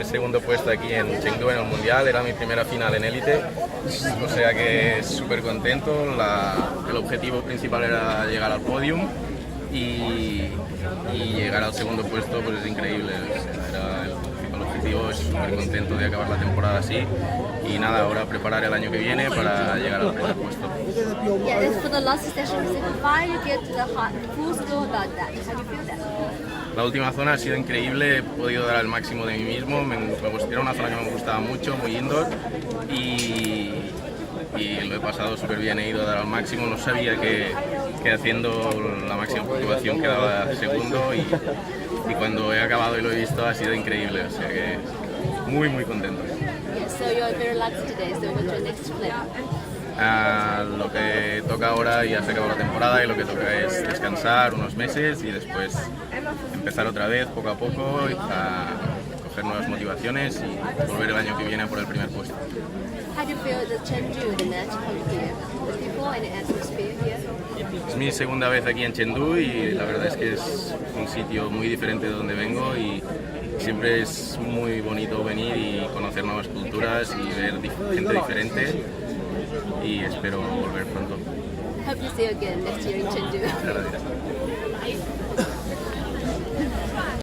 El segundo puesto aquí en Chengdu en el Mundial, era mi primera final en élite, o sea que súper contento. El objetivo principal era llegar al podium y llegar al segundo puesto pues es increíble. O sea, era el objetivo, es súper contento de acabar la temporada así y nada, ahora preparar el año que viene para llegar al primer puesto. Yeah, for the last session, why you get to the full score about that? How do you feel that? La última zona ha sido increíble, he podido dar el máximo de mí mismo, era una zona que me gustaba mucho, muy indoor y lo he pasado súper bien, he ido a dar al máximo, no sabía que haciendo la máxima puntuación quedaba segundo y cuando he acabado y lo he visto ha sido increíble, o sea que muy contento. Yeah, so you're very lucky today, so what's your next plan? Lo que toca ahora ya se acabó la temporada y lo que toca es descansar unos meses y después empezar otra vez poco a poco a coger nuevas motivaciones y volver el año que viene por el primer puesto. How do you feel the Chengdu, the match here? The people and the atmosphere here? Es mi segunda vez aquí en Chengdu y la verdad es que es un sitio muy diferente de donde vengo y siempre es muy bonito venir y conocer nuevas culturas y ver gente diferente y espero volver pronto. Hope to see you again next year in Chengdu. Gracias.